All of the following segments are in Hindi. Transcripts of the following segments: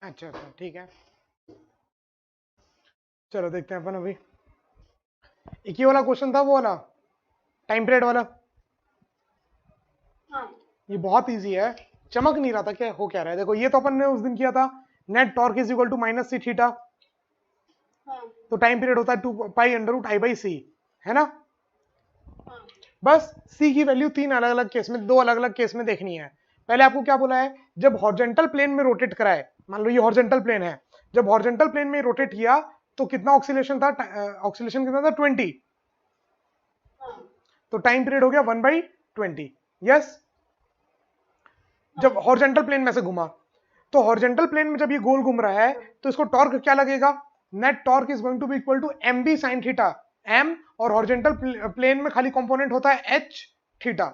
अच्छा अच्छा ठीक है, चलो देखते हैं अपन अभी। एक ही वाला क्वेश्चन था वो वाला, टाइम पीरियड वाला। हाँ ये बहुत इजी है, चमक नहीं रहा था क्या, हो क्या रहा है, देखो ये तो अपन ने उस दिन किया था, net torque is equal to minus c theta, हाँ तो टाइम पीरियड होता है 2 pi under root I by c, है ना। हाँ बस सी की वैल्यू तीन अलग अलग केस में, दो अलग अलग केस में देखनी है। पहले आपको क्या बोला है, जब हॉरिजॉन्टल प्लेन में रोटेट कराए, मान लो ये हॉरिजॉन्टल प्लेन है, जब हॉरिजॉन्टल प्लेन में रोटेट किया तो कितना ऑक्सीलेशन था, ऑक्सीलेशन कितना था 20, हाँ तो टाइम पीरियड हो गया 1/20। यस, जब हाँ हॉरिजॉन्टल प्लेन में से घुमा, तो हॉरिजॉन्टल प्लेन में जब ये गोल घूम रहा है तो इसको टॉर्क क्या लगेगा, net torque is going to be equal to M B sine theta, M, और हॉरिजॉन्टल प्लेन में खाली कंपोनेंट होता है एच थीटा,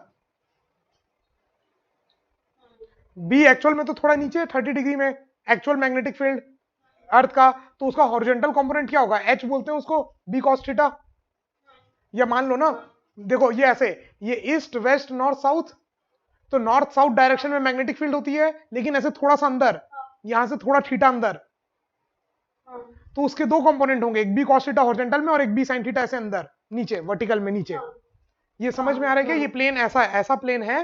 बी एक्चुअल में तो थोड़ा नीचे 30 डिग्री में, एक्चुअल मैग्नेटिक फील्ड अर्थ का, तो उसका हॉरिजॉन्टल कंपोनेंट क्या होगा, एच बोलते हैं उसको, बी कॉस थीटा। या मान लो ना, देखो ये ऐसे, ये ईस्ट वेस्ट नॉर्थ साउथ, तो नॉर्थ साउथ डायरेक्शन में मैग्नेटिक फील्ड होती है, लेकिन ऐसे थोड़ा सा अंदर, यहां से थोड़ा थीटा अंदर, हाँ तो उसके दो कंपोनेंट होंगे, एक बी कॉस थीटा हॉरिजॉन्टल में और एक बी साइन थीटा ऐसे अंदर नीचे वर्टिकल में नीचे। ये समझ में आ रहा है कि ये प्लेन ऐसा ऐसा प्लेन है,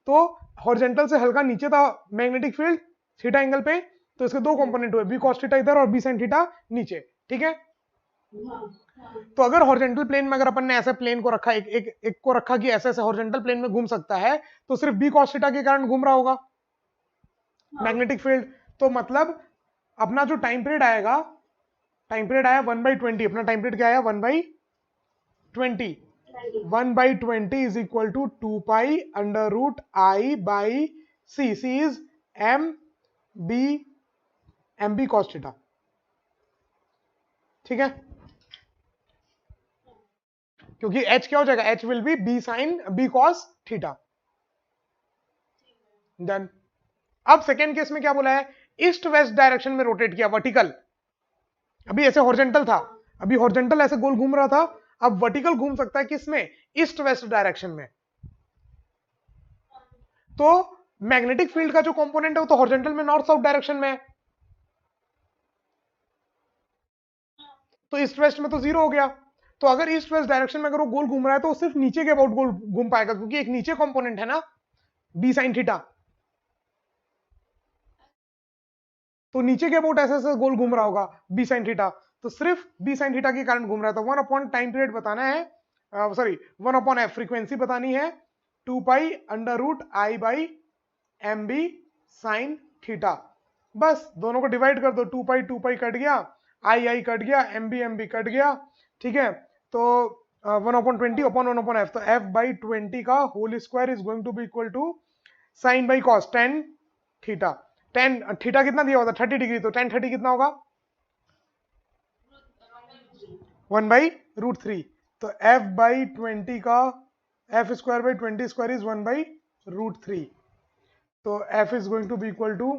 तो हॉरिजॉन्टल से हल्का नीचे था मैग्नेटिक फील्ड थीटा एंगल पे, तो इसके दो कंपोनेंट हुए, बी कॉस थीटा इधर और बी साइन थीटा नीचे, ठीक है। तो अगर हॉरिजॉन्टल प्लेन में अगर अपन ने ऐसे प्लेन को रखा, एक को रखा कि ऐसे ऐसे हॉरिजॉन्टल प्लेन में घूम सकता है, तो सिर्फ बी कॉस थीटा के कारण घूम रहा होगा मैग्नेटिक फील्ड, तो मतलब अपना जो टाइम पीरियड आएगा, टाइम पीरियड आया 1/20, अपना टाइम पीरियड क्या आया 1/20, 1/20 is equal to 2 pi under root I by C is M B, M B cos theta, ठीक है, क्योंकि एच क्या हो जाएगा, H will be B sine B cos theta. Done. अब सेकेंड केस में क्या बोला है, ईस्ट वेस्ट डायरेक्शन में रोटेट किया वर्टिकल, अभी ऐसे हॉरिजॉन्टल था, अभी हॉरिजॉन्टल ऐसे गोल घूम रहा था, अब वर्टिकल घूम सकता है किसमें, ईस्ट वेस्ट डायरेक्शन में, तो मैग्नेटिक फील्ड का जो कंपोनेंट है वो तो हॉरिजॉन्टल में नॉर्थ साउथ डायरेक्शन में है, तो ईस्ट वेस्ट में तो जीरो हो गया, तो अगर ईस्ट वेस्ट डायरेक्शन में अगर वो गोल घूम रहा है तो वो सिर्फ नीचे के अबाउट गोल घूम पाएगा, क्योंकि एक नीचे कंपोनेंट है ना बी साइन थीटा, तो नीचे के अबाउट ऐसे ऐसे गोल घूम रहा होगा बी साइन थीटा, तो सिर्फ बी साइन थीटा के कारण घूम रहा है, तो 1 अपॉन टाइम पीरियड बताना है, सॉरी 1/f फ्रीक्वेंसी बतानी है, 2 pi under root I by M B sine theta, बस दोनों को डिवाइड कर दो, 2 पाई कट गया, आई कट गया, एम बी कट गया, ठीक है, तो 1/20 अपॉन 1/f, तो f/20 का whole square is going to be equal to sine by cos tan theta, tan theta कितना दिया होता 30 डिग्री, तो टेन 30 कितना होगा 1/√3, तो f/20 का f²/20² इज 1/√3, तो f is going to be equal to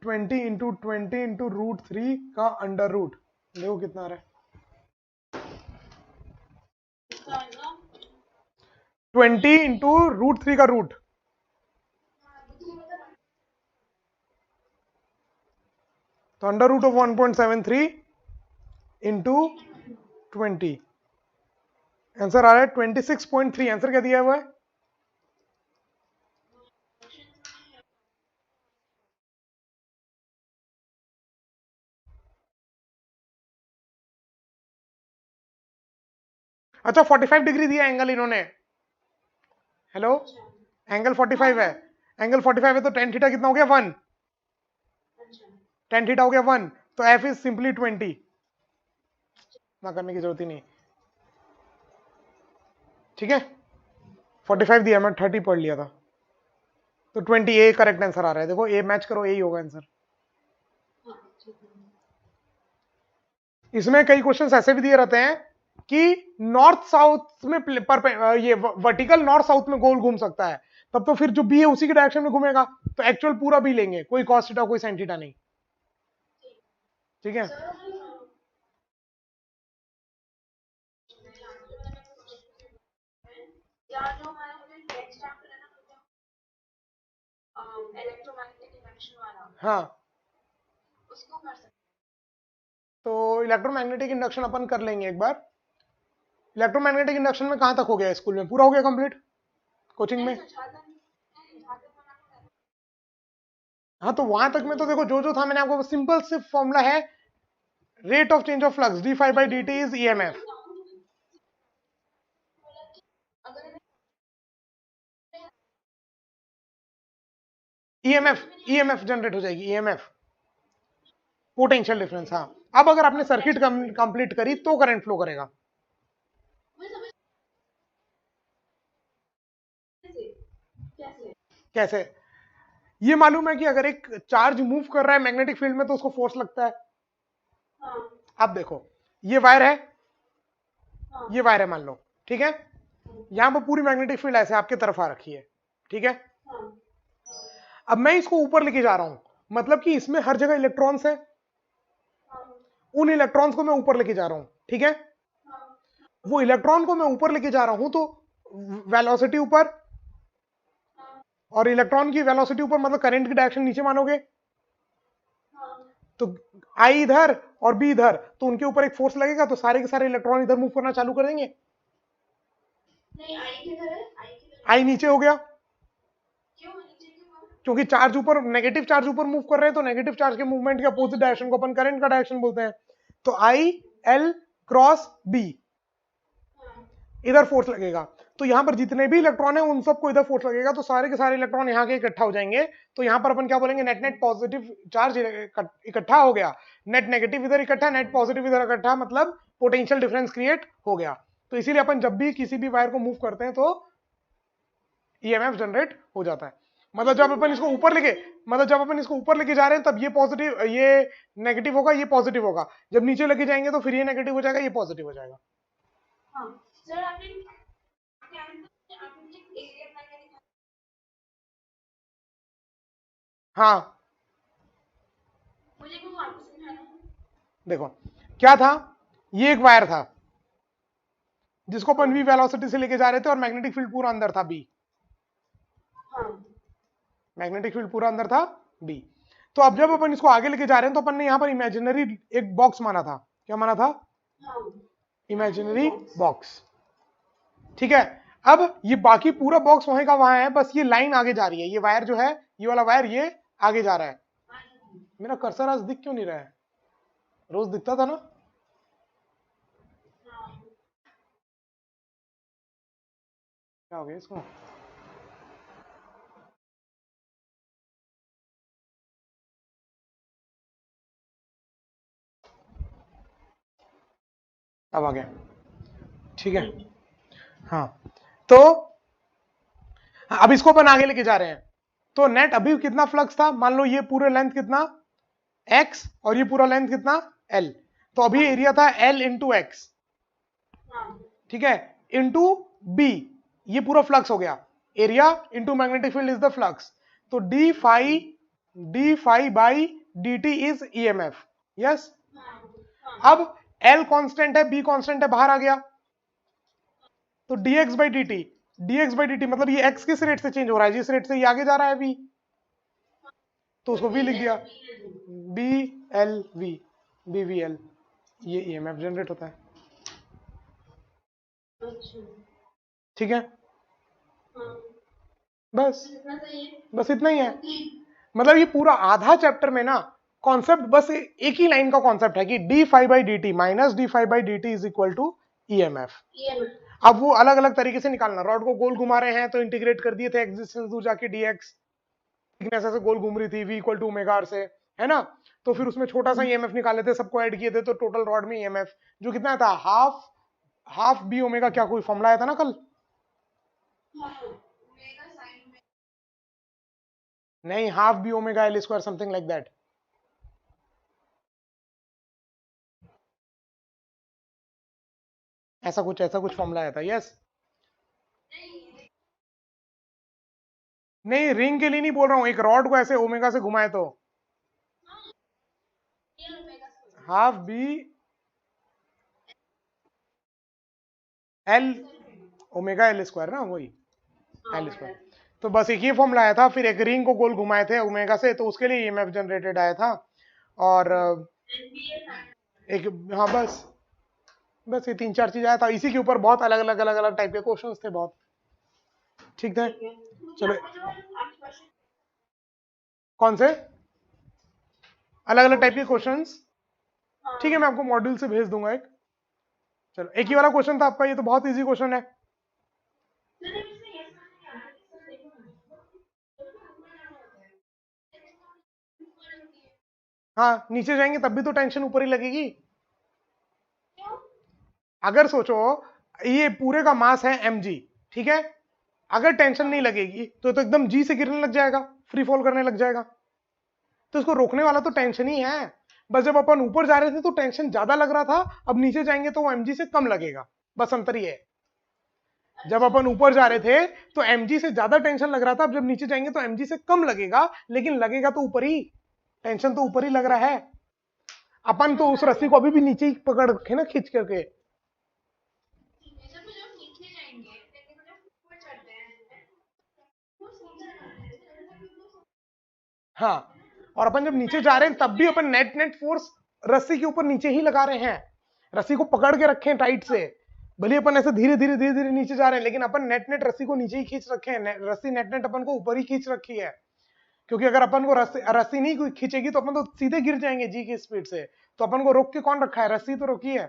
20 × 20 × √3 का अंडर रूट, देखो कितना आ रहा है, 20 × √3 का रूट, तो under root of 1.73 into 20, answer आ रहा है 26.3, आंसर क्या दिया हुआ है, अच्छा 45 डिग्री दिया एंगल इन्होंने, हेलो, एंगल 45 है, एंगल 45 है, तो टेन थीटा कितना हो गया 1, टेन थीटा हो गया 1, तो एफ इज सिंपली 20, ना करने की जरूरत ही नहीं, ठीक है, 45 दिया, मैं 30 पढ़ लिया था, तो 20 ए करेक्ट आंसर आ रहा है, देखो ए मैच करो, यही होगा आंसर। इसमें कई क्वेश्चंस ऐसे भी दिए रहते हैं कि नॉर्थ साउथ में ये वर्टिकल नॉर्थ साउथ में गोल घूम सकता है, तब तो फिर जो बी है उसी के डायरेक्शन में घूमेगा, तो एक्चुअल पूरा बी लेंगे, कोई कॉस थीटा कोई साइन थीटा नहीं, ठीक है। हाँ उसको कर सकते तो इलेक्ट्रोमैग्नेटिक इंडक्शन अपन कर लेंगे एक बार। इलेक्ट्रोमैग्नेटिक इंडक्शन में कहां तक हो गया स्कूल में? पूरा हो गया कंप्लीट कोचिंग में? हाँ, तो वहां तक में तो देखो जो जो था मैंने आपको सिंपल सिर्फ फॉर्मूला है, rate of change of flux D phi by D T is EMF. EMF generate हो जाएगी, ईएमएफ पोटेंशियल डिफरेंस। हाँ, अब अगर आपने सर्किट कंप्लीट करी तो करंट फ्लो करेगा। कैसे? ये मालूम है कि अगर एक चार्ज मूव कर रहा है मैग्नेटिक फील्ड में तो उसको फोर्स लगता है। अब देखो, ये वायर है, ये वायर है मान लो, ठीक है? यहां पर पूरी मैग्नेटिक फील्ड ऐसे आपके तरफ आ रखी है, ठीक है? अब मैं इसको ऊपर लेके जा रहा हूं, मतलब कि इसमें हर जगह इलेक्ट्रॉन्स है, उन इलेक्ट्रॉन्स को मैं ऊपर लेके जा रहा हूं, ठीक है? वो इलेक्ट्रॉन को मैं ऊपर लेके जा रहा हूं तो वेलोसिटी ऊपर, और इलेक्ट्रॉन की वेलोसिटी ऊपर मतलब करंट की डायरेक्शन नीचे मानोगे, तो आई इधर और बी इधर, तो उनके ऊपर एक फोर्स लगेगा तो सारे के सारे इलेक्ट्रॉन इधर मूव करना चालू कर देंगे। नहीं, आई किधर है? आई नीचे हो गया, क्योंकि चार्ज ऊपर, नेगेटिव चार्ज ऊपर मूव कर रहे हैं, तो नेगेटिव चार्ज के मूवमेंट के अपोजिट डायरेक्शन को अपन करंट का डायरेक्शन बोलते हैं। तो आई एल क्रॉस बी, इधर फोर्स लगेगा, तो यहां पर जितने भी इलेक्ट्रॉन है उन सबको इधर फोर्स लगेगा, तो सारे के सारे इलेक्ट्रॉन यहां के इकट्ठा हो जाएंगे। तो यहां पर अपन क्या बोलेंगे? नेट नेट पॉजिटिव चार्ज इकट्ठा हो गया, नेट नेगेटिव इधर इकट्ठा, नेट पॉजिटिव इधर इकट्ठा, मतलब पोटेंशियल डिफरेंस क्रिएट हो गया। तो इसीलिए अपन जब भी किसी भी वायर को मूव करते हैं तो ईएमएफ जनरेट हो जाता है। मतलब जब अपन इसको ऊपर लेके, जा रहे हैं तब ये पॉजिटिव, ये नेगेटिव होगा, ये पॉजिटिव होगा। जब नीचे लेके जाएंगे तो फिर ये नेगेटिव हो जाएगा, ये पॉजिटिव हो जाएगा। हाँ सर, आपने एरिया मैग्नेटिक, हाँ, मुझे वो वापस समझाना। देखो क्या था, ये एक वायर था जिसको अपन v वेलोसिटी से लेके जा रहे थे और मैग्नेटिक फील्ड पूरा अंदर था b, मैग्नेटिक फील्ड पूरा अंदर था b। तो अब जब अपन इसको आगे लेके जा रहे हैं तो अपन ने यहां पर इमेजिनरी एक बॉक्स माना था। क्या माना था? इमेजिनरी बॉक्स, ठीक है? अब ये बाकी पूरा बॉक्स वहीं का वहां है, बस ये लाइन आगे जा रही है, ये वायर जो है, ये वाला वायर ये आगे जा रहा है। मेरा कर्सर आज दिख क्यों नहीं रहा है? रोज दिखता था ना। क्या हो गया इसको? अब आ गया, ठीक है? हाँ, तो अब इसको अपन आगे लेके जा रहे हैं, तो नेट अभी कितना फ्लक्स था? मान लो ये पूरे लेंथ कितना x और ये पूरा लेंथ कितना l, तो अभी एरिया था l इंटू एक्स, ठीक है, इंटू b, ये पूरा फ्लक्स हो गया। Area into magnetic field is the flux, तो d phi by D T is EMF. Yes, अब l कांस्टेंट है, b कांस्टेंट है, बाहर आ गया, तो dx बाई dt मतलब ये x किस रेट से चेंज हो रहा है? जिस रेट से ये आगे जा रहा है v, तो उसको v लिख दिया, b l v, b v l, ये ईएमएफ जनरेट होता है, ठीक है? बस इतना ही है। मतलब ये पूरा आधा चैप्टर में ना कॉन्सेप्ट बस एक ही लाइन का कॉन्सेप्ट है कि D phi by D T minus D phi by D T is equal to EMF. अब वो अलग अलग तरीके से निकालना, रॉड को गोल घुमा रहे हैं तो इंटीग्रेट कर दिए थे एक्स डिस्टेंस दूर जाके डीएक्स, थिकनेस ऐसे गोल घूम रही थी v equal to omega R से, है ना? तो फिर उसमें छोटा सा ईएमएफ निकाले थे, सबको ऐड किए थे, तो टोटल रॉड में ईएमएफ जो कितना था, हाफ बी ओमेगा, क्या कोई फॉर्मूला आया था ना कल? नहीं, half B omega L square, something like that. ऐसा कुछ फॉर्मूला आया था। यस, नहीं रिंग के लिए नहीं बोल रहा हूं, एक रॉड को ऐसे ओमेगा से घुमाए तो half B L omega L square ना, वही एल स्क्वायर। तो बस एक ही फॉर्मूला आया था, फिर एक रिंग को गोल घुमाए थे ओमेगा से, तो उसके लिए ईएमएफ जनरेटेड आया था। और NBA एक, हाँ बस बस ये 3-4 चीज आया था, इसी के ऊपर बहुत अलग अलग अलग अलग टाइप के क्वेश्चंस थे बहुत। ठीक है, चलो कौन से अलग अलग टाइप के क्वेश्चंस? ठीक है, मैं आपको मॉड्यूल से भेज दूंगा एक। चलो, एक ही वाला क्वेश्चन था आपका, ये तो बहुत इजी क्वेश्चन है। हाँ, नीचे जाएंगे तब भी तो टेंशन ऊपर ही लगेगी। अगर सोचो ये पूरे का मास है mg, ठीक है, अगर टेंशन नहीं लगेगी तो एकदम जी से गिरने लग जाएगा, फ्री फॉल करने लग जाएगा। तो इसको रोकने वाला तो टेंशन ही है। बस जब अपन ऊपर जा रहे थे तो टेंशन ज्यादा लग रहा था, अब नीचे जाएंगे तो वो mg से कम लगेगा, बस अंतर ये है। जब अपन ऊपर जा रहे थे तो mg से ज्यादा टेंशन लग रहा था, अब जब नीचे जाएंगे तो mg से कम लगेगा, लेकिन लगेगा तो ऊपर ही, टेंशन तो ऊपर ही लग रहा है। अपन तो उस रस्सी को अभी भी नीचे ही पकड़ रखे ना, खींच करके। हाँ, और अपन जब नीचे जा रहे हैं तब भी अपन नेट नेट फोर्स रस्सी के ऊपर नीचे ही लगा रहे हैं, रस्सी को पकड़ के रखे हैं टाइट से। भले अपन ऐसे धीरे धीरे धीरे धीरे नीचे जा रहे हैं, लेकिन अपन नेट नेट रस्सी को नीचे ही खींच रखे हैं, रस्सी नेट नेट अपन को ऊपर ही खींच रखी है। क्योंकि अगर अपन को रस्सी नहीं खींचेगी तो अपन तो सीधे गिर जाएंगे जी की स्पीड से। तो अपन को रोक के कौन रखा है? रस्सी तो रोकी है।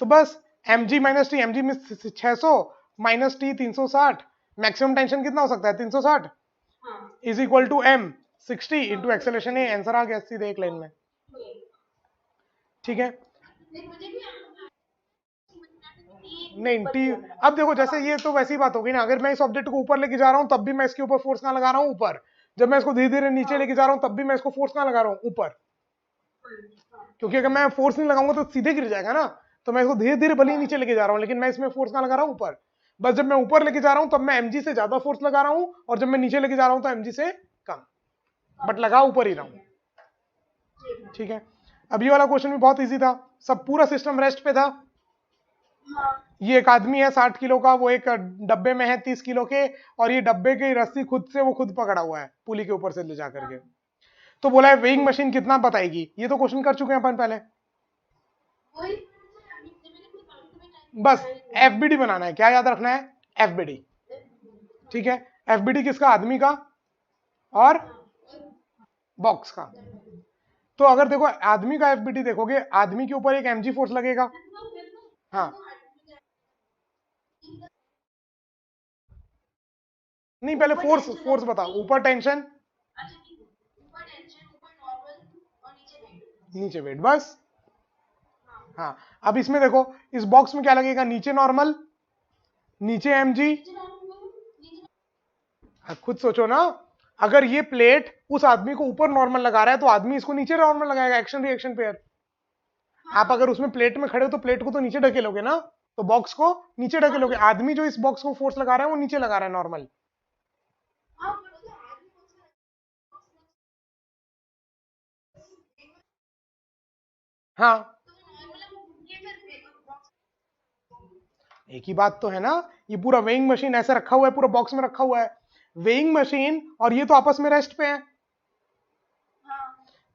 तो बस mg माइनस टी, mg में 600 माइनस टी 360, मैक्सिमम टेंशन कितना हो सकता है? 360 is equal to m 60 into acceleration a. Answer आ गया सीधे एक लाइन में। ठीक है, नहीं टी, अब देखो जैसे ये तो वैसी बात होगी ना, अगर मैं इस ऑब्जेक्ट को ऊपर लेके जा रहा हूं तब भी मैं इसके ऊपर फोर्स कहां लगा रहा हूं? ऊपर। जब मैं इसको धीरे धीरे नीचे लेके जा रहा हूं तब भी मैं इसको फोर्स कहां लगा रहा हूं? ऊपर। क्योंकि अगर मैं फोर्स नहीं लगाऊंगा तो सीधे गिर जाएगा ना, तो मैं इसको धीरे धीरे भले ही नीचे लेके जा रहा हूं, लेकिन मैं इसमें फोर्स कहां लगा रहा हूं? ऊपर। बस जब मैं ऊपर लेके जा रहा हूं तब मैं mg से ज्यादा फोर्स लगा रहा हूं, और जब मैं नीचे लेके जा रहा हूं तो mg से कम, बट लगा ऊपर ही रहा हूं। ठीक है, अब ये वाला क्वेश्चन भी बहुत इजी था, सब पूरा सिस्टम रेस्ट पे था। ये एक आदमी है 60 किलो का, वो एक डब्बे में है 30 किलो के, और ये डब्बे की रस्सी खुद से वो खुद पकड़ा हुआ है पुली के ऊपर से ले जाकर के। तो बोला है वेइंग मशीन कितना बताएगी? ये तो क्वेश्चन कर चुके हैं अपन पहले। बस एफबीडी बनाना है, क्या याद रखना है? एफबीडी। ठीक है, एफबीडी किसका? आदमी का और बॉक्स का। तो अगर देखो आदमी का एफबीडी देखोगे, आदमी के ऊपर एक एमजी फोर्स लगेगा। हाँ, नहीं पहले फोर्स बताओ। ऊपर टेंशन, नीचे वेट, बस। हाँ, अब इसमें देखो इस बॉक्स में क्या लगेगा? नीचे नॉर्मल, नीचे एमजी। खुद सोचो ना, अगर ये प्लेट उस आदमी को ऊपर नॉर्मल लगा रहा है तो आदमी इसको नीचे नॉर्मल लगाएगा, एक्शन रिएक्शन पेयर। आप अगर उसमें प्लेट में खड़े हो तो प्लेट को तो नीचे ढकेलोगे ना, तो बॉक्स को नीचे ढकेलोगे। आदमी जो इस बॉक्स को फोर्स लगा रहा है वो नीचे लगा रहा है नॉर्मल। हाँ, एक ही बात तो है ना, ये पूरा वेइंग मशीन ऐसे रखा हुआ है, पूरा बॉक्स में रखा हुआ है, वेइंग मशीन और ये तो आपस में रेस्ट पे है।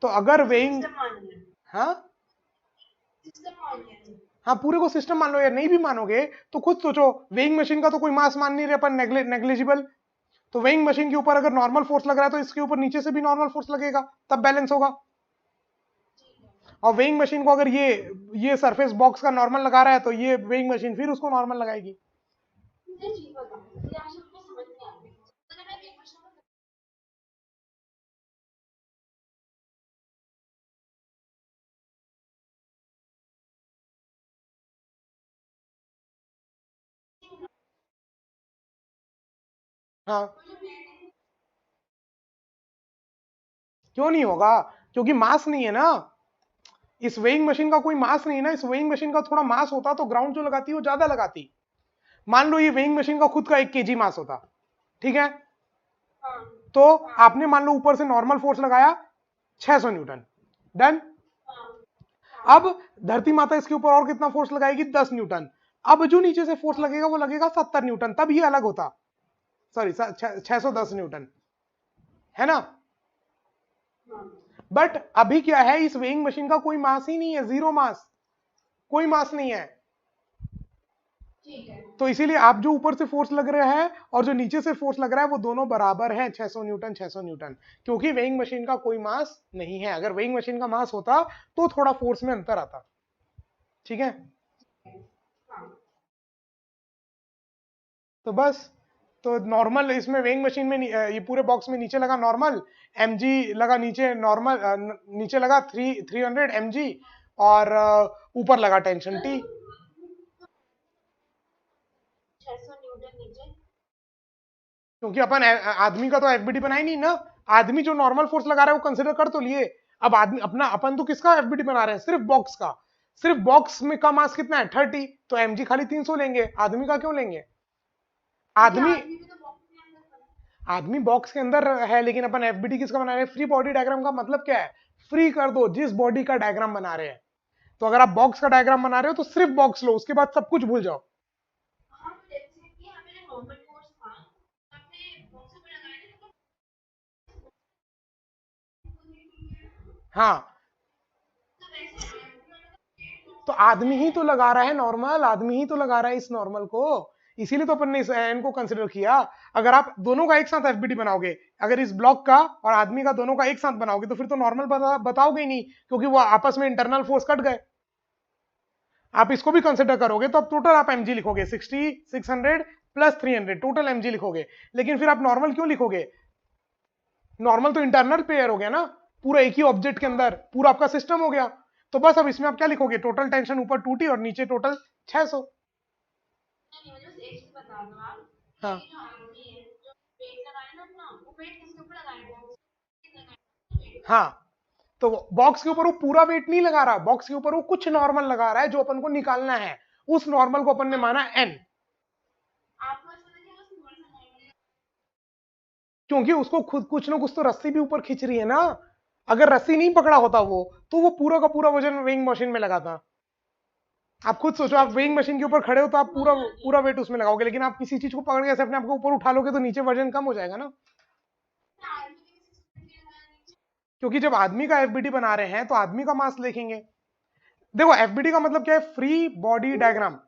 तो अगर वेइंग, हाँ हाँ, पूरे को सिस्टम मान लो यार, नहीं भी मानोगे तो खुद सोचो, वेइंग मशीन का तो कोई मास मान नहीं रहे अपन, नेग्लिजिबल। तो वेइंग मशीन के ऊपर अगर नॉर्मल फोर्स लग रहा है तो इसके ऊपर नीचे से भी नॉर्मल फोर्स लगेगा, तब बैलेंस होगा। और वेइंग मशीन को अगर ये सरफेस बॉक्स का नॉर्मल लगा रहा है तो ये वेइंग मशीन फिर उसको नॉर्मल लगाएगी। हाँ, क्यों नहीं होगा? क्योंकि मास नहीं है ना, इस वेइंग मशीन का कोई मास नहीं है ना। इस वेइंग मशीन का थोड़ा मास होता तो ग्राउंड जो लगाती है वो ज्यादा लगाती। मान लो ये वेइंग मशीन का खुद का 1 kg मास होता, ठीक है, तो आपने मान लो ऊपर से नॉर्मल फोर्स लगाया 600 न्यूटन, डन। अब धरती माता इसके ऊपर और कितना फोर्स लगाएगी? 10 न्यूटन। अब जो नीचे से फोर्स लगेगा वो लगेगा 70 न्यूटन, तब ये अलग होता, सॉरी 610 न्यूटन, है ना। बट अभी क्या है, इस वेइंग मशीन का कोई मास ही नहीं है, जीरो मास, कोई मास नहीं है। ठीक है। तो इसीलिए आप जो ऊपर से फोर्स लग रहा है और जो नीचे से फोर्स लग रहा है वो दोनों बराबर है, 600 न्यूटन 600 न्यूटन, क्योंकि वेइंग मशीन का कोई मास नहीं है। अगर वेइंग मशीन का मास होता तो थोड़ा फोर्स में अंतर आता। ठीक है, हाँ। तो बस, तो नॉर्मल इसमें वेइंग मशीन में ये पूरे बॉक्स में नीचे लगा नॉर्मल, mg लगा नीचे नॉर्मल, नीचे लगा 300 mg, और ऊपर लगा टेंशन T। 600 न्यूटन नीचे। क्योंकि अपन आदमी का तो एफबीडी बना ही नहीं ना, आदमी जो नॉर्मल फोर्स लगा रहा है वो कंसिडर कर तो लिए। अब आदमी अपना, अपन तो किसका एफबीडी बना रहे हैं, सिर्फ बॉक्स का। सिर्फ बॉक्स में का मास कितना है 30, तो एमजी खाली 300 लेंगे, आदमी का क्यों लेंगे? आदमी, आदमी भी तो बॉक्स के अंदर बना। आदमी बॉक्स के अंदर है, लेकिन अपन एफबीडी किसका बना रहे हैं? फ्री बॉडी डायग्राम का मतलब क्या है? फ्री कर दो, जिस बॉडी का डायग्राम बना रहे हैं। तो अगर आप बॉक्स का डायग्राम बना रहे हो तो सिर्फ बॉक्स लो, उसके बाद सब कुछ भूल जाओ। हाँ, तो जैसे कि हमें जो नॉर्मल कोर्स था, आपने बॉक्स पे लगाया ना, हाँ, तो वैसे तो आदमी ही तो लगा रहा है नॉर्मल, आदमी ही तो लगा रहा है इस नॉर्मल को, इसीलिए तो अपन ने इस एन को कंसिडर किया। अगर आप दोनों का एक साथ एफबीडी बनाओगे, अगर इस ब्लॉक का और आदमी का दोनों का एक साथ बनाओगे, तो फिर तो नॉर्मल बताओगे ही नहीं, क्योंकि वो आपस में इंटरनल फोर्स कट गए। आप इसको भी कंसिडर करोगे तो अब टोटल आप एमजी लिखोगे 60 600 प्लस 300, टोटल एमजी लिखोगे। लेकिन फिर आप नॉर्मल क्यों लिखोगे? नॉर्मल तो इंटरनल पेयर हो गया ना, पूरा एक ही ऑब्जेक्ट के अंदर पूरा आपका सिस्टम हो गया। तो बस अब इसमें आप क्या लिखोगे? टोटल टेंशन ऊपर 2T और नीचे टोटल 600। नहीं, मुझे बस एक चीज बता दो आप, हाँ, कि जो आदमी है, जो वेट लगाया ना अपना, वो वेट किसके ऊपर लगाया? बॉक्स लगाया। हाँ, तो बॉक्स के ऊपर वो पूरा वेट नहीं लगा रहा, बॉक्स के ऊपर वो कुछ नॉर्मल लगा रहा है जो अपन को निकालना है। उस नॉर्मल को अपन ने माना एन, आपको ऐसा लगे बस थोड़ा सा नॉर्मल। क्योंकि उसको खुद कुछ ना कुछ तो रस्सी भी ऊपर खींच रही है ना। अगर रस्सी नहीं पकड़ा होता वो, तो वो पूरा का पूरा वजन वेइंग मशीन में लगाता। आप खुद सोचो, आप वेइंग मशीन के ऊपर खड़े हो तो आप पूरा पूरा वेट उसमें लगाओगे, लेकिन आप किसी चीज को पकड़ के ऐसे अपने आप को ऊपर उठा लोगे तो नीचे वजन कम हो जाएगा ना। आदमी के भी 600 लगाया नीचे। क्योंकि जब आदमी का एफबीडी बना रहे हैं तो आदमी का मास लिखेंगे। देखो एफबीडी का मतलब क्या है? Free body diagram.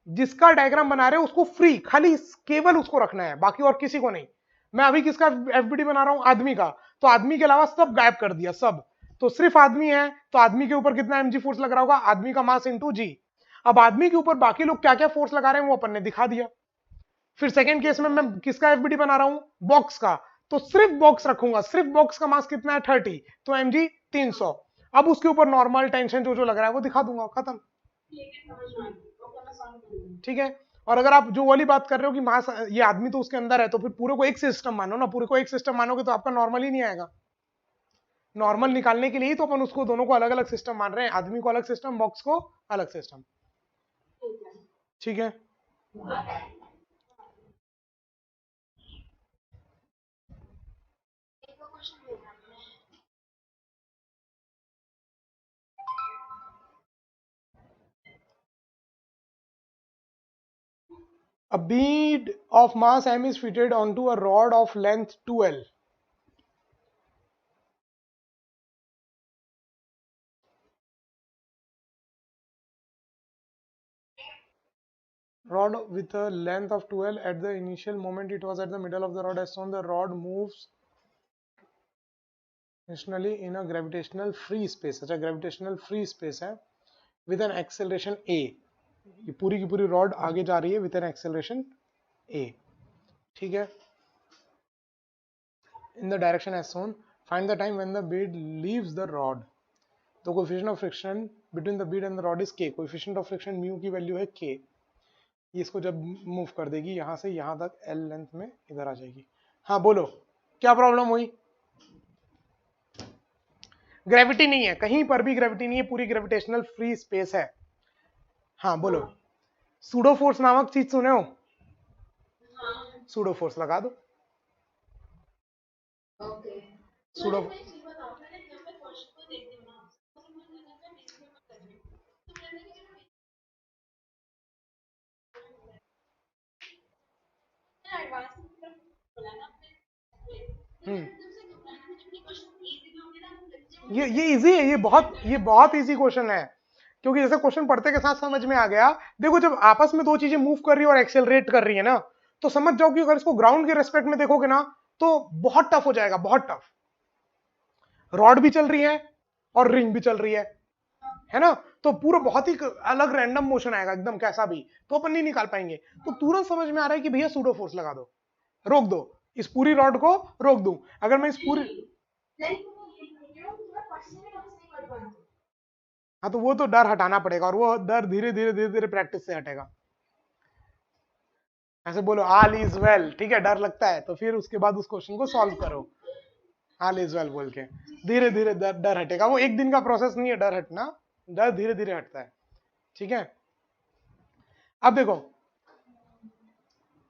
जिसका डायग्राम बना रहे हो उसको फ्री, खाली केवल उसको रखना है, बाकी और किसी को नहीं। मैं अभी किसका एफबीडी बना रहा हूं? आदमी का, तो आदमी के अलावा सब गायब कर दिया, सब। तो सिर्फ आदमी है, तो आदमी के ऊपर कितना एमजी फोर्स लग रहा होगा? आदमी का मास इंटू जी। अब आदमी के ऊपर बाकी लोग क्या क्या फोर्स लगा रहे हैं वो अपन ने दिखा दिया। फिर सेकंड केस में मैं किसका एफबीडी बना रहा हूं? बॉक्स का। तो सिर्फ बॉक्स रखूंगा, सिर्फ बॉक्स का मास कितना है 30, तो एमजी 300। अब उसके ऊपर नॉर्मल टेंशन जो जो लग रहा है वो दिखा दूंगा, खत्म। ठीक है, समझ में आ गया, ओके मैं सॉल्व करूंगी। ठीक है। और अगर आप जो वाली बात कर रहे हो कि मास, ये आदमी तो उसके अंदर है, तो फिर पूरे को एक सिस्टम मानो ना, पूरे को एक सिस्टम मानोगे तो आपका नॉर्मल ही नहीं आएगा। नॉर्मल निकालने के लिए ही तो अपन उसको दोनों को अलग अलग सिस्टम मान रहे हैं, आदमी को अलग सिस्टम, बॉक्स को अलग सिस्टम। ठीक है। ठीक है। एक और क्वेश्चन भेजना आपने। A bead of mass m is fitted onto a rod of length 2L. Rod with a length of 2L. At the initial moment it was at the middle of the rod, as shown the rod moves gravitationally in a gravitational free space. अच्छा, gravitational free space है with an acceleration a. ये पूरी की पूरी रॉड आगे जा रही है with an acceleration a. ठीक है। In the direction as shown, find the time when the bead leaves the rod. तो coefficient of friction between the bead and the rod is k. coefficient of friction mu की वैल्यू है k. ये इसको जब मूव कर देगी यहां से यहां तक l लेंथ में इधर आ जाएगी। हाँ बोलो, क्या प्रॉब्लम हुई? ग्रेविटी नहीं है, कहीं पर भी ग्रेविटी नहीं है, पूरी ग्रेविटेशनल फ्री स्पेस है। हाँ बोलो। सूडो फोर्स नामक चीज सुने हो? हाँ। सूडो फोर्स लगा दो। ओके। सूडो, मुझे एक चीज बताओ, मैंने जब मैं क्वेश्चन को देखती हूँ ना, तो मुझे लगा था बेसिक में कर रही हूँ, तो मैंने कहा कि मैं एडवांस की तरफ बोला ना अपने, तो हम्म, मैंने तुमसे घबराना था, जब ये क्वेश्चन इजी भी होंगे ना, हम बच्चे ये इजी है, ये बहुत इजी क्वेश्चन है, क्योंकि जैसे क्वेश्चन पढ़ते के साथ समझ में आ गया। देखो जब आपस में दो चीजें मूव कर रही है और एक्सेलरेट कर रही है ना, तो समझ जाओ कि अगर इसको ग्राउंड के रेस्पेक्ट में देखोगे ना तो बहुत टफ हो जाएगा, बहुत टफ। रॉड भी चल रही है और रिंग भी चल रही है ना, तो पूरा बहुत ही अलग रैंडम मोशन आएगा एकदम कैसा भी, तो अपन नहीं निकाल पाएंगे। तो तुरंत समझ में आ रहा है कि भैया सूडो फोर्स लगा दो, रोक दो, इस पूरी रॉड को रोक दूं। अगर मैं इस पूरी, हाँ तो वो तो डर हटाना पड़ेगा, और वो डर धीरे धीरे धीरे धीरे प्रैक्टिस से हटेगा। ऐसे बोलो ऑल इज वेल, ठीक है, डर लगता है तो फिर उसके बाद उस क्वेश्चन को सॉल्व करो ऑल इज वेल बोल के, धीरे धीरे डर हटेगा। वो एक दिन का प्रोसेस नहीं है डर हटना, डर धीरे धीरे हटता है, ठीक है। अब देखो,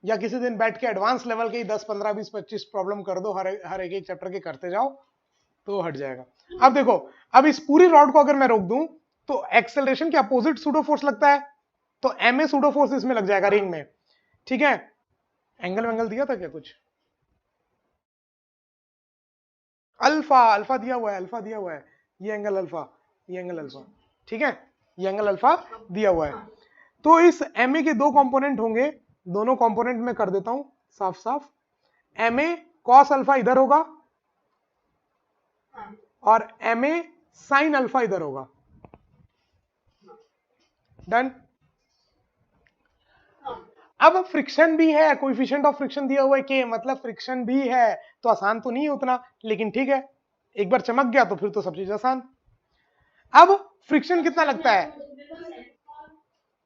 या किसी दिन बैठ के एडवांस लेवल के 10 15 20 25 प्रॉब्लम कर दो, हर एक चैप्टर के करते जाओ तो हट जाएगा। अब देखो, अब इस पूरी रॉड को अगर मैं रोक दूं तो एक्सेलरेशन के अपोजिट सूडो फोर्स लगता है, तो एम ए सूडो फोर्स इसमें लग जाएगा रिंग में, ठीक है। एंगल दिया था क्या कुछ? अल्फा, अल्फा दिया हुआ है, अल्फा दिया हुआ है, ये एंगल अल्फा, ये एंगल अल्फा, ठीक है, ये एंगल अल्फा दिया हुआ है। तो इस एम ए के दो कंपोनेंट होंगे, दोनों कंपोनेंट में कर देता हूं साफ साफ। एम ए कॉस अल्फा इधर होगा और एम ए साइन अल्फा इधर होगा, डन। अब फ्रिक्शन भी है, कोएफिशिएंट ऑफ फ्रिक्शन दिया हुआ है के, मतलब फ्रिक्शन भी है, तो आसान तो नहीं उतना, लेकिन ठीक है, एक बार चमक गया तो फिर तो सब चीज आसान। अब फ्रिक्शन कितना लगता है,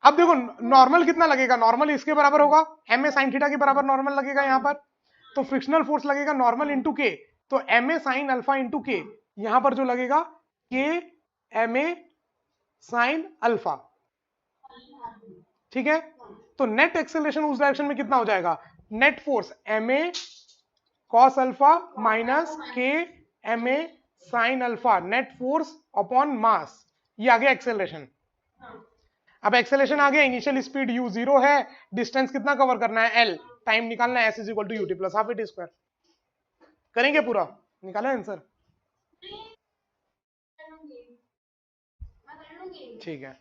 अब देखो नॉर्मल कितना लगेगा, नॉर्मल इसके बराबर होगा, एम ए साइन थीटा के बराबर नॉर्मल लगेगा यहां पर, तो फ्रिक्शनल फोर्स लगेगा नॉर्मल इंटू के, तो एम ए साइन अल्फा इंटू के, यहां पर जो लगेगा के एम ए साइन अल्फा, ठीक है। तो नेट एक्सेलरेशन उस डायरेक्शन में कितना हो जाएगा, net force m a cos alpha minus k m A sine alpha, net force upon mass, ये आ गया एक्सेलरेशन। अब एक्सेलरेशन आ गया, इनिशियल स्पीड u 0 है, डिस्टेंस कितना कवर करना है l, टाइम निकालना है s is equal to ut plus half t square. करेंगे पूरा, निकाला आंसर, ठीक है।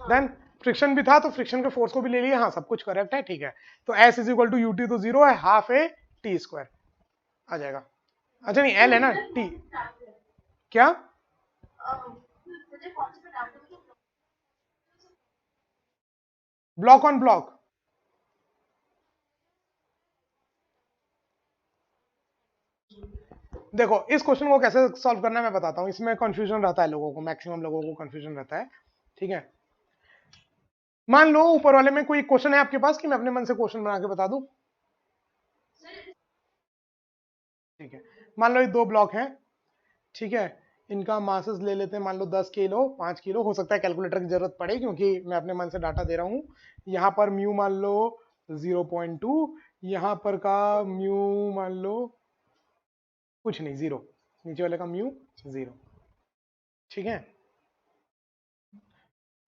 देन फ्रिक्शन भी था तो फ्रिक्शन के फोर्स को भी ले लिया, हाँ सब कुछ करेक्ट है, ठीक है। तो s is equal to ut तो 0 है, हाफ ए टी स्क्वायर आ जाएगा। अच्छा नहीं l है ना, t क्या, ब्लॉक ऑन ब्लॉक, देखो इस क्वेश्चन को कैसे सॉल्व करना है मैं बताता हूं, इसमें कंफ्यूजन रहता है लोगों को, मैक्सिमम लोगों को कंफ्यूजन रहता है, ठीक है। मान लो ऊपर वाले में कोई क्वेश्चन है आपके पास कि मैं अपने मन से क्वेश्चन बना के बता दूं, ठीक है। मान लो ये दो ब्लॉक हैं, ठीक है, इनका मासेस ले लेते हैं, मान लो 10 किलो 5 किलो, हो सकता है कैलकुलेटर की जरूरत पड़े क्योंकि मैं अपने मन से डाटा दे रहा हूं। यहां पर म्यू मान लो 0.2, यहां पर का म्यू मान लो कुछ नहीं, 0, नीचे वाले का म्यू 0, ठीक है।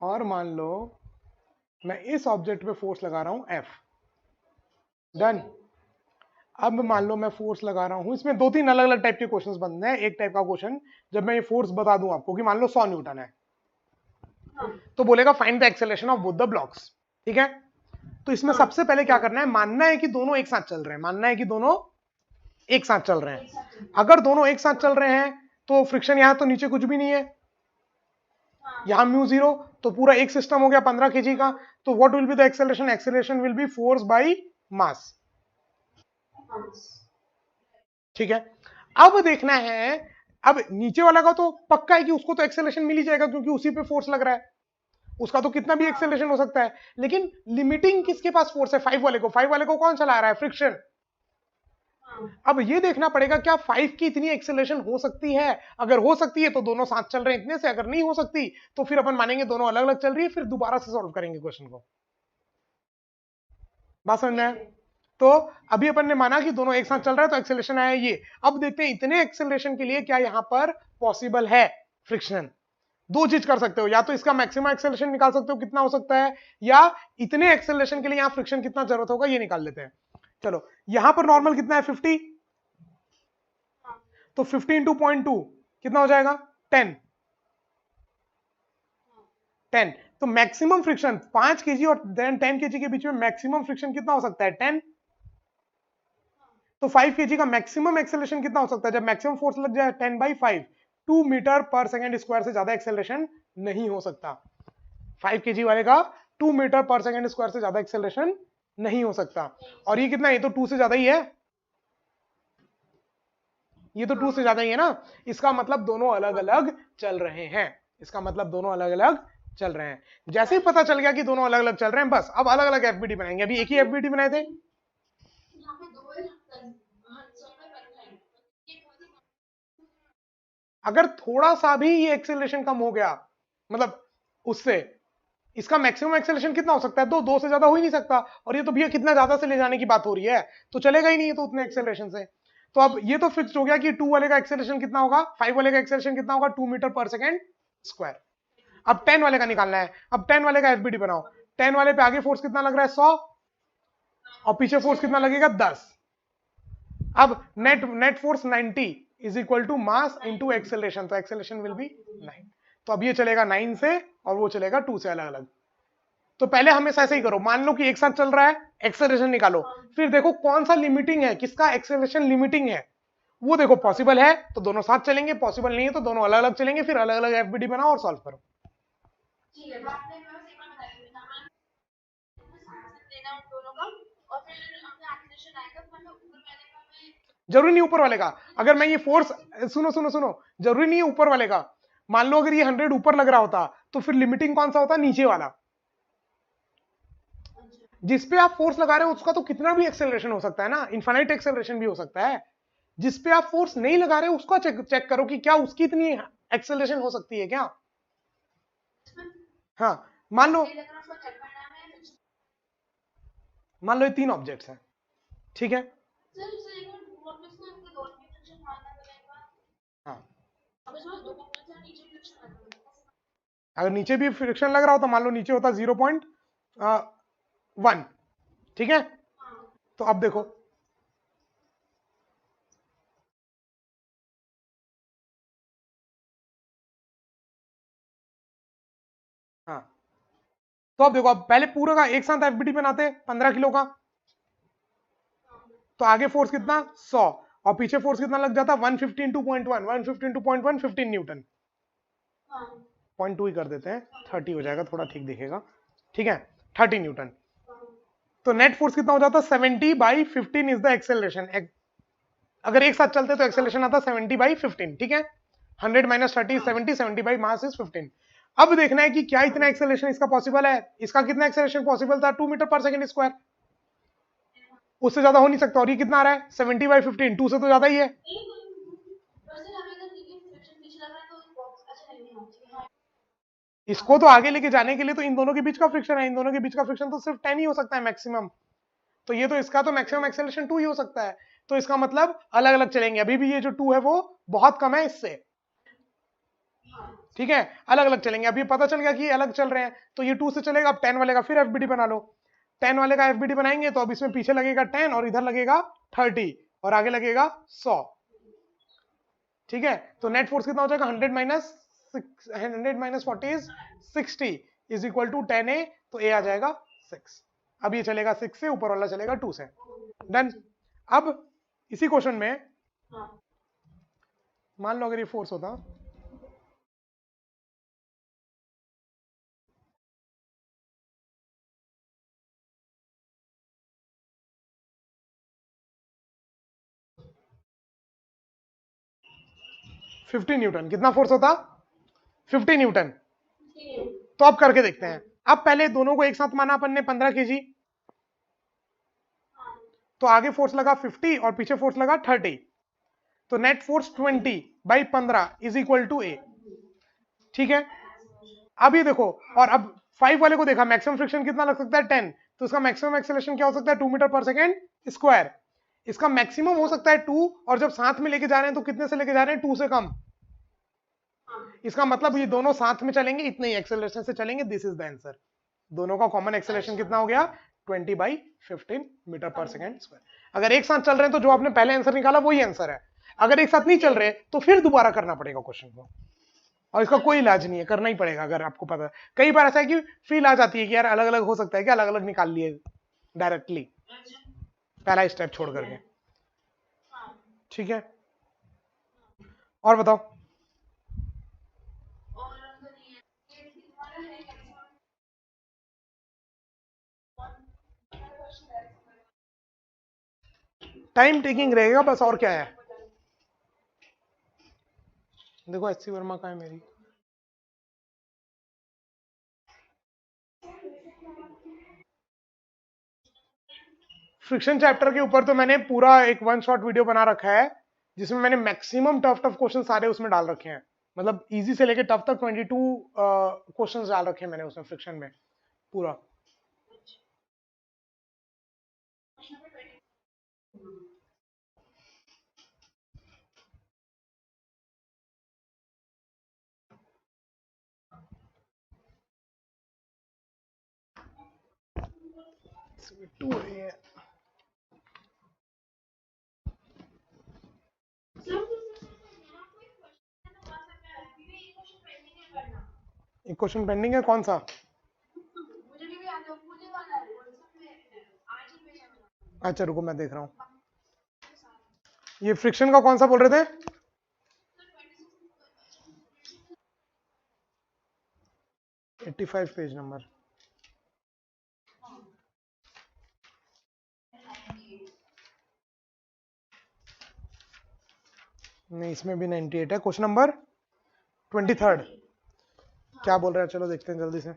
और मान लो मैं इस ऑब्जेक्ट पे फोर्स लगा रहा हूं F, डन। अब मान लो मैं फोर्स लगा रहा हूं, इसमें दो तीन अलग अलग टाइप के क्वेश्चंस बनते हैं। एक टाइप का क्वेश्चन, जब मैं ये फोर्स बता दूं आपको कि मान लो 100 न्यूटन है, तो बोलेगा find the acceleration of both the blocks, ठीक है। तो इसमें सबसे पहले क्या करना है, मानना है कि दोनों एक साथ चल रहे हैं, मानना है कि दोनों एक साथ चल रहे हैं। अगर दोनों एक साथ चल रहे हैं तो फ्रिक्शन यहां तो नीचे कुछ भी नहीं है, यहां म्यू 0, तो पूरा एक सिस्टम हो गया 15 kg का। तो what will be the acceleration, acceleration will B force by mass, ठीक है। अब देखना है, अब नीचे वाला का तो पक्का है कि उसको तो एक्सेलरेशन मिल ही जाएगा क्योंकि उसी पे फोर्स लग रहा है, उसका तो कितना भी एक्सेलरेशन हो सकता है। लेकिन लिमिटिंग किसके पास फोर्स है, 5 वाले को, 5 वाले को कौन चला रहा है, फ्रिक्शन। अब ये देखना पड़ेगा क्या 5 की इतनी एक्सेलरेशन हो सकती है, अगर हो सकती है तो दोनों साथ चल रहे हैं इतने से, अगर नहीं हो सकती तो फिर अपन मानेंगे दोनों अलग अलग चल रही है, फिर दोबारा से सॉल्व करेंगे क्वेश्चन को। बात समझ में आया? तो अभी अपन ने माना कि दोनों एक साथ चल रहा है तो एक्सेलरेशन आया ये। अब देखते हैं इतने एक्सेलरेशन के लिए क्या यहां पर पॉसिबल है फ्रिक्शन। दो चीज कर सकते हो, या तो इसका मैक्सिमम एक्सेलरेशन निकाल सकते हो कितना हो सकता है, या इतने एक्सेलरेशन के लिए यहां फ्रिक्शन कितना जरूरत होगा ये निकाल लेते हैं। चलो यहां पर नॉर्मल कितना है 50, तो 50 इंटू 0.2 कितना हो जाएगा 10। तो मैक्सिमम फ्रिक्शन 5 केजी और 10 केजी के बीच में मैक्सिमम फ्रिक्शन कितना हो सकता है 10। तो 5 केजी का मैक्सिमम एक्सेलरेशन कितना हो सकता है जब मैक्सिमम फोर्स लग जाए 10/5, 2 मीटर पर सेकेंड स्क्वायर से ज्यादा एक्सेलरेशन नहीं हो सकता। 5 केजी वाले का 2 मीटर पर सेकेंड स्क्वायर से ज्यादा एक्सेलरेशन नहीं हो सकता। और ये कितना, ये तो 2 से ज्यादा ही है, ये तो 2 से ज्यादा ही है ना। इसका मतलब दोनों अलग अलग चल रहे हैं, इसका मतलब दोनों अलग अलग चल रहे हैं। जैसे ही पता चल गया कि दोनों अलग अलग चल रहे हैं, बस अब अलग अलग एफबीडी बनाएंगे। अभी एक ही एफबीडी बनाए थे, यहाँ पे दो है, सौ में बनता है। ये बहुत ही अगर थोड़ा सा भी ये एक्सेलरेशन कम हो गया, मतलब उससे इसका मैक्सिमम एक्सेलरेशन कितना हो सकता है, दो से ज्यादा हो ही नहीं सकता। और ये तो भैया कितना ज्यादा से ले जाने की बात हो रही है, तो चलेगा ही नहीं ये तो उतने एक्सेलरेशन से। तो अब ये तो फिक्स्ड हो गया कि 2 वाले का एक्सेलरेशन कितना होगा, 5 वाले का एक्सेलरेशन कितना होगा, 2 मीटर पर सेकेंड स्क्वायर। अब 10 वाले का निकालना है। अब 10 वाले का एफबीडी बनाओ। 10 वाले पे आगे फोर्स कितना लग रहा है 100, और पीछे फोर्स कितना लगेगा 10। अब net force 90 is equal to mass into acceleration, तो एक्सेलरेशन विल बी 9। तो अब ये चलेगा 9 से और वो चलेगा 2 से अलग अलग। तो पहले हमेशा ऐसे ही करो, मान लो कि एक साथ चल रहा है, एक्सेलरेशन निकालो, फिर देखो कौन सा लिमिटिंग है, किसका एक्सेलरेशन लिमिटिंग है, वो देखो। पॉसिबल है तो दोनों साथ चलेंगे, पॉसिबल नहीं है तो दोनों अलग अलग चलेंगे। फिर अलग अलग एफबीडी बनाओ और सॉल्व करो। ठीक है। बात नहीं, मैं बस एक बार बता रही हूँ, लेना उन दोनों का, और फिर अपना एक्सेलरेशन आएगा तो मैं ऊपर वाले का मैं जरूरी नहीं ऊपर वाले का, अगर मैं ये फोर्स, सुनो सुनो सुनो, जरूरी नहीं है ऊपर वाले का। मान लो अगर ये 100 ऊपर लग रहा होता तो फिर लिमिटिंग कौन सा होता, नीचे वाला। जिसपे आप फोर्स लगा रहे हो उसका तो कितना भी एक्सेलरेशन हो सकता है ना, इनफाइनाइट एक्सेलरेशन भी हो सकता है। जिसपे आप फोर्स नहीं लगा रहे हो उसका चेक करो कि क्या उसकी इतनी एक्सेलरेशन हो सकती है क्या। हाँ, मान लो ये लगना उसको चेक करना है। मान लो ये 3 ऑब्जेक्ट्स हैं, ठीक है। सर एक बार वापस ना इनके दोनों की फ्रिक्शन मारना पड़ेगा। हाँ, अब इसमें दो कंपोनेंट्स हैं, नीचे फ्रिक्शन लगेगा। अगर नीचे भी फ्रिक्शन लग रहा हो तो मान लो नीचे होता 0.1, ठीक है। तो अब देखो, हाँ, तो अब देखो, अब पहले पूरा का एक साथ एफबीडी बनाते 15 किलो का, तो आगे फोर्स कितना 100 और पीछे फोर्स कितना लग जाता 150 इंटू 0.1, 150 इंटू 0.1 15 न्यूटन। 0.2 ही कर देते हैं, 30 हो जाएगा, थोड़ा ठीक दिखेगा, ठीक है, 30 न्यूटन। तो नेट फोर्स कितना हो जाता 70/15 इज द एक्सेलरेशन। अगर एक साथ चलते तो एक्सेलरेशन आता 70/15, ठीक है। 100 माइनस 30 70, 70 बाई मास इज 15। अब देखना है कि क्या इतना एक्सेलरेशन इसका पॉसिबल है। इसका कितना एक्सेलरेशन पॉसिबल था 2 मीटर पर सेकेंड स्क्वायर, उससे ज्यादा हो नहीं सकता। और ये कितना आ रहा है 70/15, 2 से तो ज्यादा ही है। इसको तो आगे लेके जाने के लिए तो इन दोनों के बीच का फ्रिक्शन है, इन दोनों के बीच का फ्रिक्शन तो सिर्फ 10 ही हो सकता है मैक्सिमम। तो ये तो इसका तो मैक्सिमम एक्सेलरेशन 2 ही हो सकता है। तो इसका मतलब अलग अलग चलेंगे। अभी भी ये जो 2 है वो बहुत कम है इससे, ठीक है, अलग अलग चलेंगे। अभी पता चल गया कि अलग चल रहे हैं, तो ये 2 से चलेगा। अब 10 वाले का फिर एफबीडी बना लो। 10 वाले का एफबीडी बनाएंगे तो अब इसमें पीछे लगेगा 10 और इधर लगेगा 30 और आगे लगेगा 100, ठीक है। तो नेट फोर्स कितना हो जाएगा 100 minus 40 is 60 is equal to 10A। तो ए आ जाएगा 6। अब ये चलेगा 6 से, ऊपर वाला चलेगा 2 से। डन। अब इसी क्वेश्चन में मान लो अगर ये फोर्स होता, फिफ्टी न्यूटन, कितना फोर्स होता 50 न्यूटन। तो अब करके देखते हैं। अब पहले दोनों को एक साथ माना अपन ने 15 केजी, तो आगे फोर्स लगा 50 और पीछे फोर्स लगा 30। तो net force 20/15 is equal to a, ठीक है। अब ये देखो, और अब 5 वाले को देखा, मैक्सिमम फ्रिक्शन कितना लग सकता है 10। तो इसका मैक्सिमम एक्सेलरेशन क्या हो सकता है 2 मीटर पर सेकेंड स्क्वायर। इसका मैक्सिमम हो सकता है 2, और जब साथ में लेके जा रहे हैं तो कितने से लेके जा रहे हैं 2 से कम। इसका मतलब ये दोनों साथ में चलेंगे, इतने ही एक्सेलरेशन से चलेंगे। This is the answer. दोनों का कॉमन एक्सेलरेशन कितना हो गया 20/15 मीटर पर सेकेंड स्क्वायर। अगर एक साथ चल रहे हैं तो जो आपने पहले आंसर निकाला वही आंसर है। अगर एक साथ नहीं चल रहे तो फिर दोबारा करना पड़ेगा क्वेश्चन को, और इसका कोई इलाज नहीं है, करना ही पड़ेगा। अगर आपको पता है, कई बार ऐसा है कि फील आ जाती है कि यार अलग अलग हो सकता है कि अलग अलग निकाल लिए डायरेक्टली, पहला स्टेप छोड़ करके। ठीक है, और बताओ। टाइम टेकिंग रहेगा बस, और क्या है। देखो एचसी वर्मा का है मेरी, फ्रिक्शन चैप्टर के ऊपर तो मैंने पूरा एक वन शॉट वीडियो बना रखा है, जिसमें मैंने मैक्सिमम टफ टफ क्वेश्चन सारे उसमें डाल रखे हैं। मतलब इजी से लेके टफ तक 22 क्वेश्चंस डाल रखे हैं मैंने उसमें फ्रिक्शन में पूरा। टू है। एक क्वेश्चन पेंडिंग है, कौन सा? अच्छा रुको मैं देख रहा हूँ। ये फ्रिक्शन का कौन सा बोल रहे थे? Eighty 85 page number. नहीं, इसमें भी 98 है। क्वेश्चन नंबर 23 क्या बोल रहे हैं, चलो देखते हैं जल्दी से।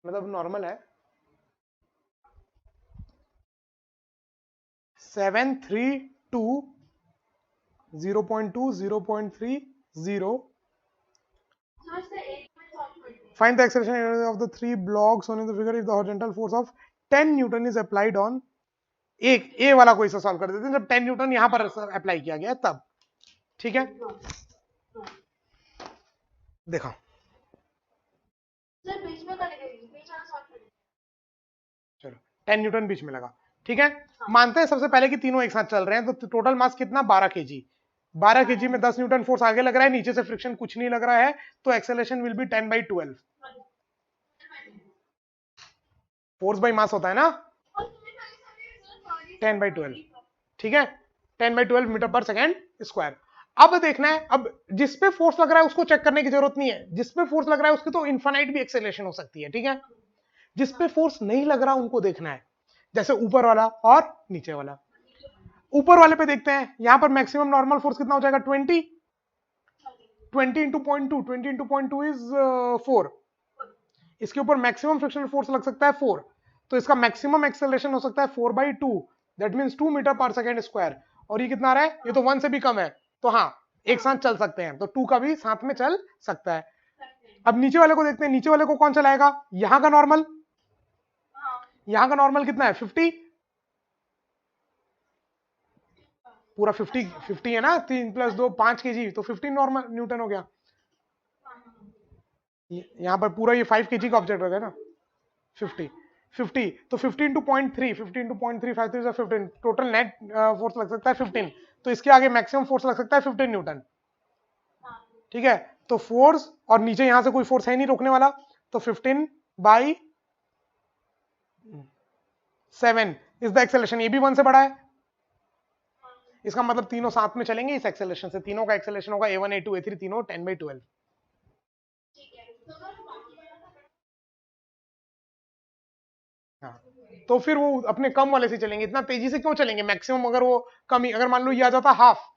मतलब नॉर्मल है। 732 0.2 0.3 0 find the acceleration energy of the three blocks on in the figure if the horizontal force of 10 Newton is applied on। एक ए वाला कोई सा सॉल्व कर देते हैं जब 10 न्यूटन यहां पर अप्लाई किया गया तब। ठीक है, देखा चलो 10 न्यूटन बीच में लगा। ठीक है, मानते हैं सबसे पहले कि तीनों एक साथ चल रहे हैं, तो टोटल मास कितना 12 केजी। 12 केजी में 10 न्यूटन फोर्स आगे लग रहा है, नीचे से फ्रिक्शन कुछ नहीं लग रहा है, तो acceleration will B 10/12। Force by mass होता है ना 10/12। ठीक है, 10/12 मीटर पर सेकेंड स्क्वायर। अब देखना है, अब जिस पे फोर्स लग रहा है उसको चेक करने की जरूरत नहीं है, जिस पे फोर्स लग रहा है उसकी तो इनफाइनाइट भी एक्सेलरेशन हो सकती है। ठीक है, जिस पे फोर्स नहीं लग रहा उनको देखना है, जैसे ऊपर वाला और नीचे वाला। ऊपर वाले पे देखते हैं, यहां पर मैक्सिमम नॉर्मल फोर्स कितना हो जाएगा 20 इंटू 0.2, 20 इंटू 0.2 इज 4। इसके ऊपर मैक्सिमम फ्रिक्शनल फोर्स लग सकता है 4, तो इसका मैक्सिमम एक्सेलरेशन हो सकता है 4/2, दैट मींस 2 मीटर पर सेकेंड स्क्वायर। और ये कितना आ रहा है, ये तो 1 से भी कम है, तो हाँ एक साथ चल सकते हैं, तो 2 का भी साथ में चल सकता है। अब नीचे वाले को देखते हैं, नीचे वाले को कौन चलाएगा, यहां का नॉर्मल। यहां का नॉर्मल कितना है 50, पूरा 50 है ना, 3 + 2 5 केजी, तो 15 नॉर्मल न्यूटन हो गया। यहां पर पूरा ये 5 केजी का ऑब्जेक्ट हो गया ना, 50 तो 50 into 0.3, 50 into 0.3 5 3 15, total net force लग सकता है 15, तो इसके आगे मैक्सिमम फोर्स लग सकता है 15 न्यूटन। ठीक है, तो फोर्स, और नीचे यहां से कोई फोर्स है नहीं रोकने वाला, तो 15/7 इज द एक्सेलरेशन। ये भी 1 से बड़ा है, इसका मतलब तीनों साथ में चलेंगे इस एक्सेलरेशन से, तीनों का एक्सेलरेशन होगा A1 A2 A3 तीनों 10/12। हाँ, तो फिर वो अपने कम वाले से चलेंगे, इतना तेजी से क्यों चलेंगे, मैक्सिमम अगर वो कम ही, अगर मान लो ये आ जाता हाफ,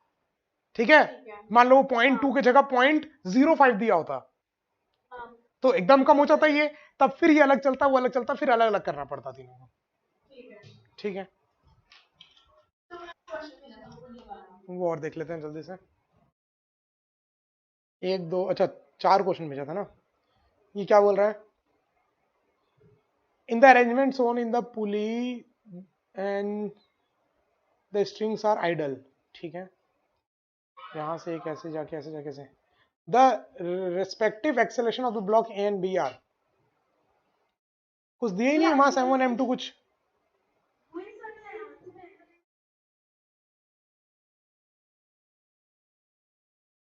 ठीक है, मान लो वो 0.2 की जगह 0.05 दिया होता, तो एकदम कम हो जाता ये, तब फिर ये अलग चलता वो अलग चलता, फिर अलग अलग करना पड़ता तीनों को। ठीक है, वो और देख लेते हैं जल्दी से। एक दो, अच्छा 4 क्वेश्चन भेजा था ना। ये क्या बोल रहा है, in the arrangement shown in the pulley and the strings are idle. ठीक है, यहां से कैसे जाके ऐसे जाके से the respective acceleration of the block A and B are. कुछ दिए ही नहीं, मास m1 m2 कुछ।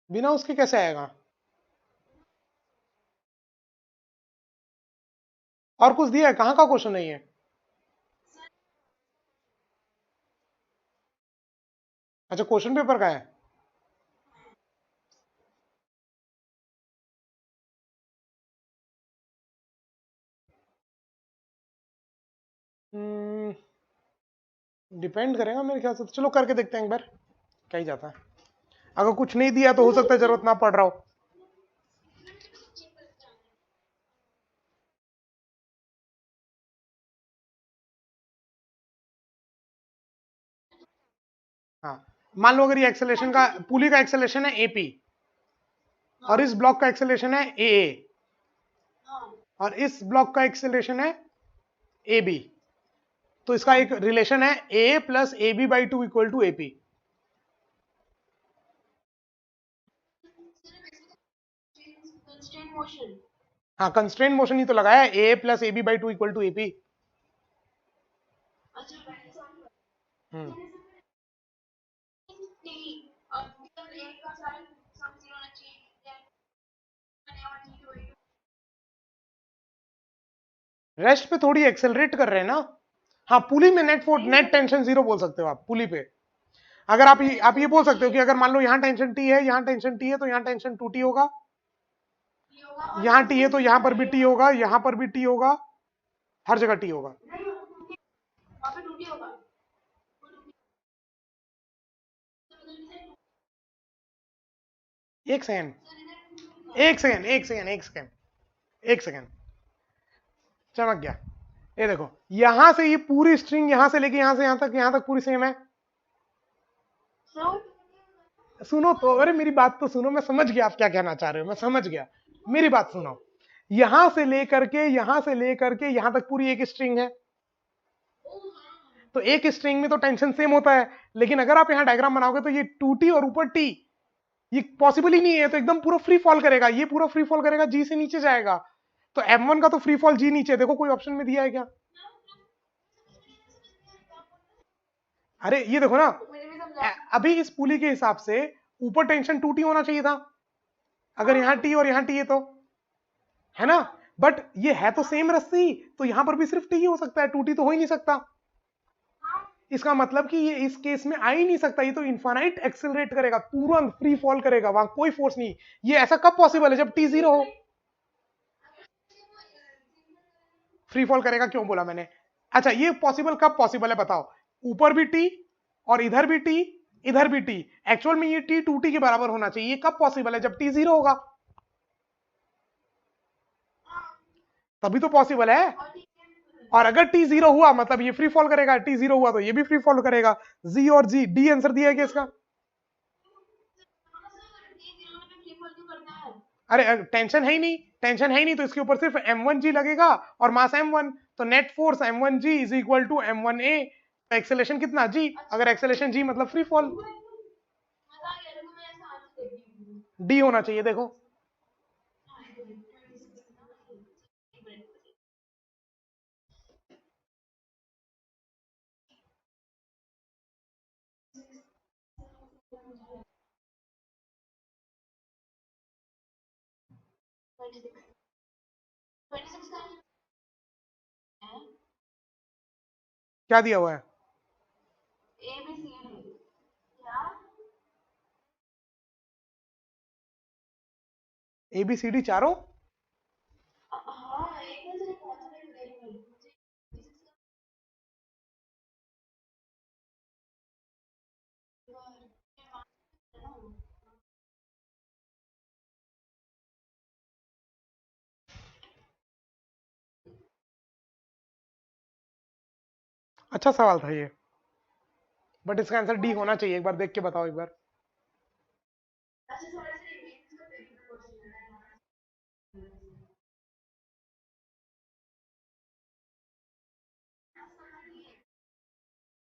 बिना उसके कैसे आएगा? और कुछ दिया है? कहाँ का क्वेश्चन है ये? अच्छा, क्वेश्चन पेपर का है। डिपेंड करेगा मेरे ख्याल से, तो चलो करके देखते हैं एक बार, क्या ही जाता है। अगर कुछ नहीं दिया तो हो सकता है जरूरत ना पड़ रहा हो। हाँ, मान लो अगर ये एक्सेलेरेशन का, पुली का एक्सेलेरेशन है एपी, और इस ब्लॉक का एक्सेलेरेशन है ए, और इस ब्लॉक का एक्सेलेरेशन है ए बी, तो इसका एक रिलेशन है a plus a b by two equal to AP. Constraint motion. हाँ, कंस्ट्रेंट मोशन ही तो लगाया है, a plus a b by two equal to AP. अच्छा पहले सॉल्व हम्म टी मतलब एक का सारा सम 0 होना चाहिए मैंने और टी टू रेस्ट पे थोड़ी एक्सेलरेट कर रहे हैं ना। हाँ, पुली में नेट टेंशन जीरो बोल सकते हो आप पुली पे। अगर आप ये बोल सकते हो कि अगर मान लो यहाँ टेंशन टी है, यहाँ टेंशन टी है, तो यहाँ टेंशन टू टी होगा, यहाँ टी है तो यहाँ पर भी टी होगा, यहाँ पर भी टी होगा, हर जगह टी होगा। वहां पे टूटी होगा। एक सेकेंड, एक सेकेंड, एक सेकेंड, एक सेकेंड, एक सेकेंड, चमक गया। ये देखो, यहां से ये पूरी स्ट्रिंग यहां से लेके यहां तक पूरी सेम है। सुनो तो, अरे मेरी बात तो सुनो, मैं समझ गया आप क्या कहना चाह रहे हो, मैं समझ गया, मेरी बात सुनो। यहां से लेकर के यहां तक पूरी एक स्ट्रिंग है, तो एक स्ट्रिंग में तो टेंशन सेम होता है, लेकिन अगर आप यहां डायग्राम बनाओगे तो ये टू टी और ऊपर टी, ये पॉसिबल ही नहीं है, तो एकदम पूरा फ्री फॉल करेगा, ये पूरा फ्री फॉल करेगा, जी से नीचे जाएगा। तो M1 का तो फ्री फॉल जी नीचे, देखो कोई ऑप्शन में दिया है क्या? अरे ये देखो ना, अभी इस पुली के हिसाब से ऊपर टेंशन टू टी होना चाहिए था, अगर यहाँ टी और यहाँ टी है तो, है ना? बट ये है तो सेम रस्सी, तो यहां पर भी सिर्फ टी ही हो सकता है, टू टी तो हो ही नहीं सकता। इसका मतलब कि ये इस केस में आ ही नहीं सकता, ये तो इन्फानाइट एक्सेलरेट करेगा, तुरंत फ्री फॉल करेगा, वहां कोई फोर्स नहीं। ये ऐसा कब पॉसिबल है? जब टी जीरो हो फ्री फॉल करेगा, क्यों बोला मैंने? अच्छा, ये पॉसिबल कब पॉसिबल है बताओ? ऊपर भी टी और इधर भी टी, इधर भी टी, एक्चुअल में ये टी टू टी के बराबर होना चाहिए, ये कब पॉसिबल है? जब टी जीरो होगा, तभी तो पॉसिबल है। और अगर टी जीरो हुआ मतलब ये फ्री फॉल करेगा, टी जीरो हुआ तो ये भी फ्री फॉल करेगा। जी और जी, डी आंसर दिया है क्या इसका? अरे टेंशन है ही नहीं, टेंशन है ही नहीं, तो इसके ऊपर सिर्फ m1g लगेगा और मास m1, तो net force m1g is equal to m1a। तो एक्सेलेरेशन कितना g? अगर एक्सेलेरेशन g मतलब फ्री फॉल, d होना चाहिए, देखो। क्या दिया हुआ है? ए बी सी डी चारों? अच्छा सवाल था ये, बट इसका आंसर डी होना चाहिए, एक बार देख के बताओ एक बार।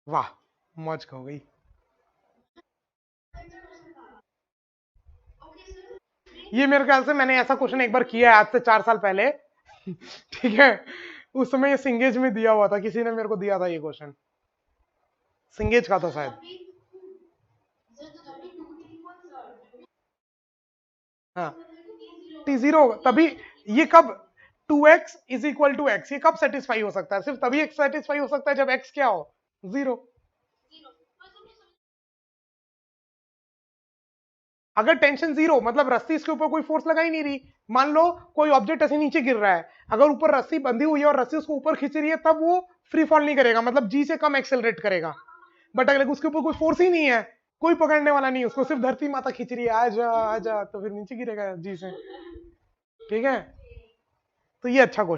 वाह, मौज हो गई। ये मेरे ख्याल से मैंने ऐसा क्वेश्चन एक बार किया है आज से 4 साल पहले। ठीक है, उस समय ये सिंगेज में दिया हुआ था, किसी ने मेरे को दिया था ये क्वेश्चन, सिंगेज का था शायद। हाँ t0 तभी ये कब 2x is equal to x, ये कब सेटिस्फाई हो सकता है? सिर्फ तभी x सेटिस्फाई हो सकता है जब x क्या हो, 0। अगर टेंशन 0 मतलब रस्सी इसके ऊपर कोई फोर्स लगा ही नहीं रही, मान लो कोई ऑब्जेक्ट ऐसे नीचे गिर रहा है, अगर ऊपर रस्सी बंधी हुई है और रस्सी उसको ऊपर खींच रही है, तब वो फ्री फॉल नहीं करेगा, मतलब g से कम एक्सेलरेट करेगा। बट अगर उसके ऊपर कोई फोर्स ही नहीं है, कोई पकड़ने वाला नहीं, उसको सिर्फ धरती माता खींच रही है, आजा आजा, तो फिर नीचे गिरेगा जी से। ठीक है, तो ये अच्छा क्वेश्चन